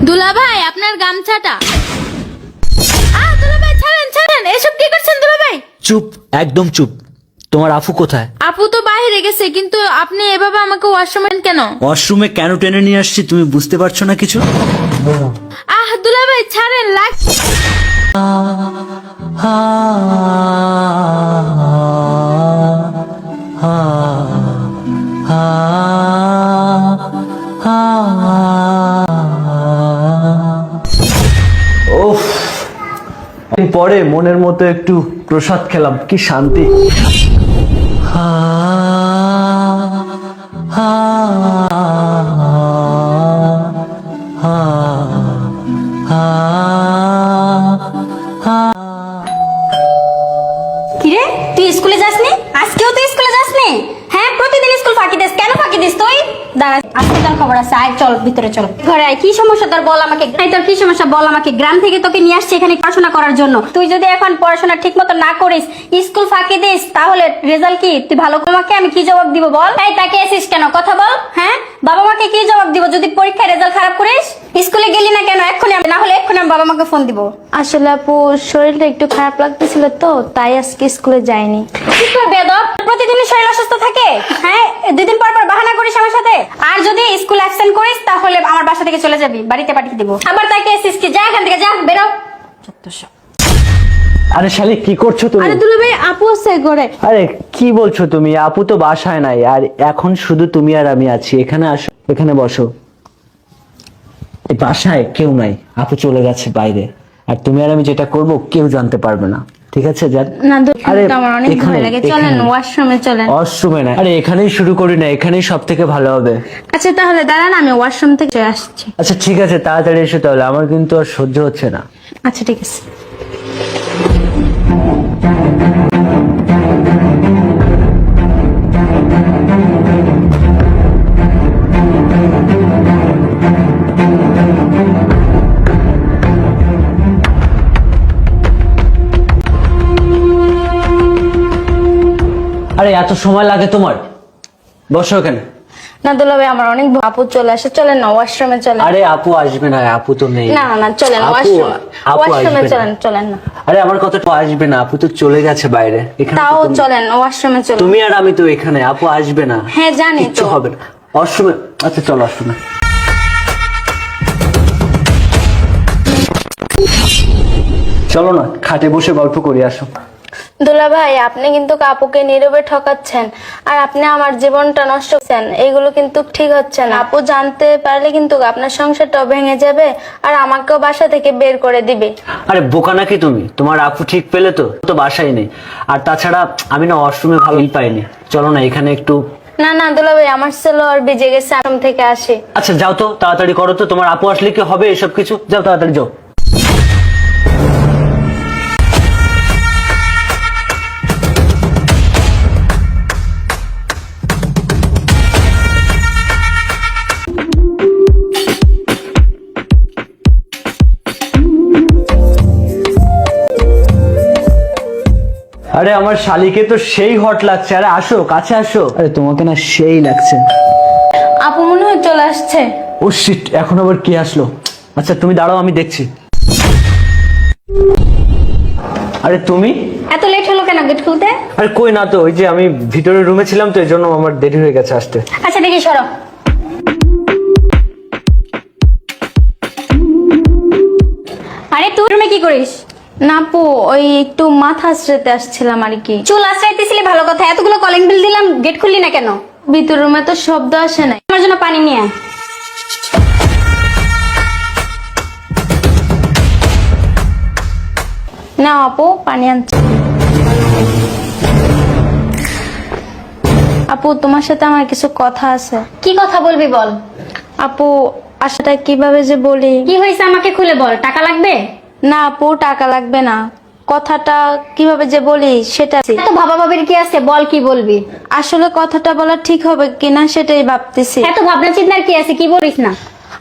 দুলাভাই আপনার গামছাটা। দুলাভাই ছাড়েন ছাড়েন, এসব কি করছেন দুলাভাই? চুপ, একদম চুপ। তোমার আফু কোথায়? আপু তো বাইরে গেছে, কিন্তু আপনি এভাবে আমাকে ওয়াশরুমে কেন? ওয়াশরুমে কেন টেনে নিয়ে আসছি তুমি বুঝতে পারছো না কিছু? দুলাভাই ছাড়েন, লাগ। ওফ, পরে মনের মতো একটু প্রসাদ খেলাম, কি শান্তি। কিরে, তুই স্কুলে যাসনি? আজকেও তুই স্কুলে যাসনি? হ্যাঁ, প্রতিদিন স্কুল ফাঁকি দিস কেন? ফাঁকি দিস তুই? দাঁড়া, আজকে তোর খবর আছে। আয় চল ভিতরে চল। ঘরে আয়। কি সমস্যা তোর বল আমাকে। তোর কি সমস্যা বল আমাকে। গ্রাম থেকে তোকে নিয়ে আসছি এখানে পড়াশোনা করার জন্য। তুই যদি এখন পড়াশোনা ঠিক মতো না করিস, স্কুল ফাঁকি দিস, তাহলে রেজাল্ট কি? তুই ভালো করে আমাকে আমি কি জবাব দিব বল? তাকে এসিস কেন? কথা বল। হ্যাঁ, বাবা মাকে কি জবাব দিব যদি পরীক্ষায় রেজাল্ট খারাপ করিস? স্কুলে গেলি না কেন? এক্ষুনি, না হলে এক্ষুনি আমি বাবা মাকে ফোন দিব। আসলে আপু শরীরটা একটু খারাপ লাগতেছিল তো, তাই আজকে স্কুলে যাইনি। কি করে বেয়াদব? প্রতিদিনই শরীর অসুস্থ থাকে? হ্যাঁ, দুদিন পর পর বাহানা করিস আমার সাথে। আর যদি স্কুল অ্যাবসেন্ট করিস তাহলে আমার বাসা থেকে চলে যাবি, বাড়িতে পাঠিয়ে দিব। আবার তাকে এসিস কি? যা এখান থেকে, যা বেরো। আরে শালি, কি করছো তুমি? আরে দুলাভাই, আপু আছে ঘরে। আরে কি বলছো তুমি? আপু তো বাসায় নাই, আর এখন শুধু তুমি আর আমি আছি। এখানে আসো, এখানে বসো। এই বাসায় কেউ নাই, আপু চলে গেছে বাইরে। আর তুমি আর আমি যেটা করব কেউ জানতে পারবে না, ঠিক আছে? যান। না দুলাভাই, আমার অনেক ভয় লাগে। চলেন ওয়াশরুমে চলেন। ওয়াশরুমে না, আরে এখানেই শুরু করি না, এখানেই সব থেকে ভালো হবে। আচ্ছা তাহলে দাঁড়ান, আমি ওয়াশরুম থেকে আসছি। আচ্ছা ঠিক আছে, তাড়াতাড়ি এসো তাহলে, আমার কিন্তু আর সহ্য হচ্ছে না। আচ্ছা ঠিক আছে। আরে এত সময় লাগে তোমার? বসো এখানে। না দুলাভাই, আমার অনেক আপু চলে আসে। চলেন না ওয়াশরুমে চলেন। আরে আপু আসবে না, আপু তো নেই। না না চলেন ওয়াশরুমে চলেন, চলেন না। আরে আমার কথা তো আসবে না, আপু তো চলে গেছে বাইরে। এখানে তাও চলেন ওয়াশরুমে চলেন। তুমি আর আমি তো এখানে, আপু আসবে না। হ্যাঁ জানি কিচ্ছু তো। হবে না, ওয়াশরুমে। আচ্ছা চলো, ওয়াশরুমে চলো না, খাটে বসে গল্প করি, আসো। দুলাভাই, আপনি কিন্তু আপুকে নীরবে ঠকাচ্ছেন, আর আপনি আমার জীবনটা নষ্ট করছেন। এইগুলো কিন্তু ঠিক হচ্ছে না। আপু জানতে পারলে কিন্তু আপনার সংসারটাও ভেঙে যাবে, আর আমাকেও বাসা থেকে বের করে দিবে। আরে বোকা নাকি তুমি? তোমার আপু ঠিক পেলে তো তো বাসায় নেই। আর তাছাড়া আমি না ওয়াশরুমে ভালো ফিল পাইনি। চলো না এখানে একটু। না না দুলাভাই, আমার ছেলে আর ভিজে গেছে, আশ্রম থেকে আসে। আচ্ছা যাও তো, তাড়াতাড়ি করো তো, তোমার আপু আসলে কি হবে এসব কিছু? যাও তাড়াতাড়ি যাও। আরে আমার শালিকে তো সেই হট লাগছে। আরে আসো, কাছে আসো। আরে তোমাকে না সেই লাগছে। আপু মনে হয় চলে আসছে। ও শিট, এখন আবার কে আসলো? আচ্ছা তুমি দাঁড়াও, আমি দেখছি। আরে তুমি? এত লেট হলো কেন গেট খুলতে? আরে কই না তো, ওই যে আমি ভিতরের রুমে ছিলাম তো, এই জন্য আমার দেরি হয়ে গেছে আসতে। আচ্ছা দেখি, সরো। আরে তুই রুমে কি করিস? না আপু, ওই একটু মাথা আশ্রাতে আসছিলাম আর কি। চুল আশ্রাইতেছিলি, ভালো কথা। এতগুলো কলিং বিল দিলাম, গেট খুললি না কেন? ভিতর রুমে তো শব্দ আসে নাই। আমার জন্য পানি নিয়ে আয়। না আপু, পানি আনছি। আপু তোমার সাথে আমার কিছু কথা আছে। কি কথা বলবি বল। আপু আশাটা কিভাবে যে বলি। কি হয়েছে আমাকে খুলে বল। টাকা লাগবে? না আপু, টাকা লাগবে না। কথাটা কিভাবে যে বলি সেটা। এত ভাবা ভাবির কি আছে, বল কি বলবি। আসলে কথাটা বলা ঠিক হবে কিনা সেটাই ভাবতেছি। এত ভাবনা চিন্তার কি আছে, কি বলিস না।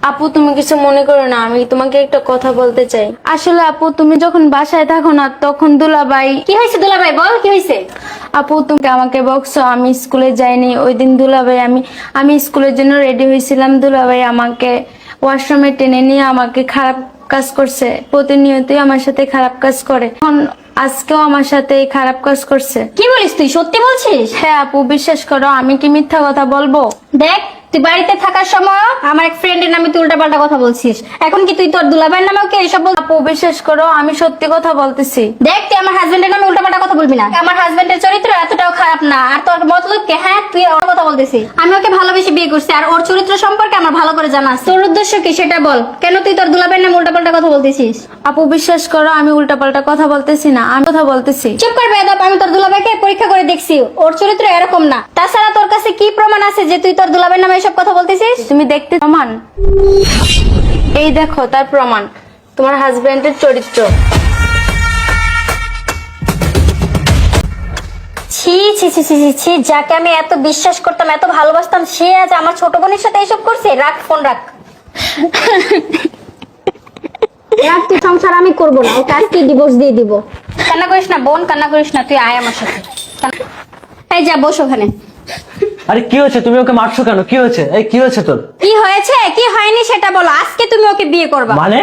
আপু তুমি কিছু মনে করো না, আমি তোমাকে একটা কথা বলতে চাই। আসলে আপু তুমি যখন বাসায় থাকো না, তখন দুলাভাই। কি হয়েছে দুলাভাই, বল কি হয়েছে। আপু তুমি আমাকে বকছো, আমি স্কুলে যাইনি ওই দিন। দুলাভাই আমি স্কুলের জন্য রেডি হয়েছিলাম, দুলাভাই আমাকে ওয়াশরুমে টেনে নিয়ে আমাকে খারাপ কাজ করছে, প্রতিনিয়তই আমার সাথে খারাপ কাজ করে। এখন আজকেও আমার সাথে এই খারাপ কাজ করছে। কি বলিস তুই, সত্যি বলছিস? হ্যাঁ আপু, বিশ্বাস করো, আমি কি মিথ্যা কথা বলবো? দেখ, তুই বাড়িতে থাকার সময় আমার এক ফ্রেন্ডের নামে তুই উল্টাপাল্টা কথা বলছিস, এখন কি তুই তোর দুলাভাইয়ের নামে ওকে এসব বল? আপু বিশ্বাস করো, আমি সত্যি কথা বলতেছি। দেখ, তুই আমার হাজবেন্ডের নামে উল্টাপাল্টা কথা বলবি না। আমার হাজবেন্ডের চরিত্র এতটাও খারাপ না, আর তোর মতলব কে? হ্যাঁ, তুই ওর কথা বলতেছিস। আমি ওকে ভালোবেসে বিয়ে করছি, আর ওর চরিত্র সম্পর্কে আমার ভালো করে জানা আছে। তোর উদ্দেশ্য কি সেটা বল, কেন তুই তোর দুলাভাইয়ের নামে উল্টাপাল্টা কথা বলতেছিস? আপু বিশ্বাস করো, আমি উল্টাপাল্টা কথা বলতেছি না, আমি কথা বলতেছি। চুপ কর বেয়াদব, আমি তোর দুলাভাইকে পরীক্ষা করে দেখছি, ওর চরিত্র এরকম না। তাছাড়া তোর কাছে কি প্রমাণ আছে যে তুই তোর দুলাভাইয়ের নামে এসব কথা বলতেছিস? তুমি দেখতে প্রমাণ, এই দেখো তার প্রমাণ, তোমার হাজবেন্ডের চরিত্র। ছি ছি ছি ছি ছি ছি, যাকে আমি এত বিশ্বাস করতাম, এত ভালোবাসতাম, সে আজ আমার ছোট বোনের সাথে এসব করছে। রাখ ফোন, রাখ। রাখ, তুই সংসার আমি করবো না, ওকে আজকে ডিভোর্স দিয়ে দিব। কান্না করিস না বোন, কান্না করিস না, তুই আয় আমার সাথে। এই যা, বস ওখানে। আরে কি হয়েছে, তুমি ওকে মারছো কেন? কি হয়েছে? এই কি হয়েছে তোর? কি হয়েছে কি হয়নি সেটা বলো। আজকে তুমি ওকে বিয়ে করবা। মানে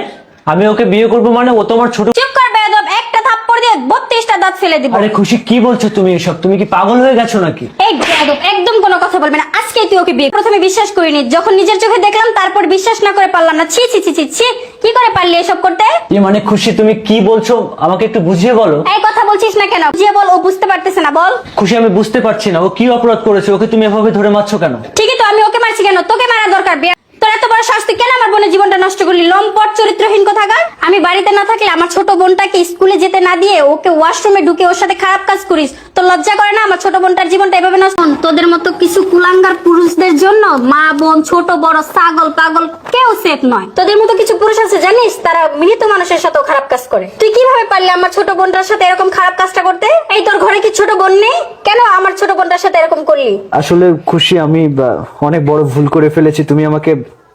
আমি ওকে বিয়ে করবো মানে? ও তোমার ছোট। চুপ কর বেয়াদব, একটা থাপ্পড় দিয়ে 32টা দাঁত ফেলে দিব। আরে খুশি, কি বলছো তুমি এসব? তুমি কি পাগল হয়ে গেছো নাকি? এই বেয়াদব, একদম কোনো কথা বলবে না। আজকেই তুই ওকে বিয়ে। প্রথমে বিশ্বাস করিনি, যখন নিজের চোখে দেখলাম তারপর বিশ্বাস না করে পারলাম না। ছি ছি ছি ছি ছি, কি করে পারলি এসব করতে? মানে খুশি, তুমি কি বলছো আমাকে একটু বুঝিয়ে বলো। এই কথা বলছিস না কেন? বুঝিয়ে বল, ও বুঝতে পারতেছে না, বল। খুশি আমি বুঝতে পারছি না ও কি অপরাধ করেছে, ওকে তুমি এভাবে ধরে মারছো কেন? ঠিকই তো, আমি ওকে মারছি কেন? তোকে মারা দরকার। তোর এত বড় শাস্তি, কেন আমার বোনের জীবনটা নষ্ট করলি? লম্পট চরিত্রহীন কোথাকার। আমি বাড়িতে না থাকলে আমার ছোট বোনটাকে স্কুলে যেতে না দিয়ে ওকে ওয়াশরুমে ঢুকে ওর সাথে খারাপ কাজ করিস। তোর লজ্জা করে না আমার ছোট বোনটার জীবনটা এভাবে নষ্ট? তোদের মতো কিছু কুলাঙ্গার পুরুষদের জন্য মা বোন, ছোট বড়, ছাগল পাগল কেউ সেফ নয়। তোদের মতো কিছু পুরুষ আছে জানিস, তারা মৃত মানুষের সাথেও খারাপ কাজ করে। তুই কিভাবে পারলি আমার ছোট বোনটার সাথে এরকম খারাপ কাজটা করতে? এই তোর ঘরে কি ছোট বোন নেই? কেন আমার ছোট বোনটার সাথে এরকম করলি? আসলে খুশি আমি অনেক বড় ভুল করে ফেলেছি, তুমি আমাকে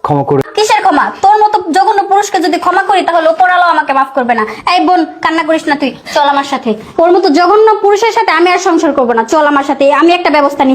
ক্ষমা করে। কিসের ক্ষমা? তোর মতো জঘন্য পুরুষকে যদি ক্ষমা করি তাহলে ওপরওয়ালা আমাকে মাফ করবে না। এই বোন, কান্না করিস না, তুই চল আমার সাথে। ওর মতো জঘন্য পুরুষের সাথে আমি আর সংসার করবো না, চল আমার সাথে, আমি একটা ব্যবস্থা নিই।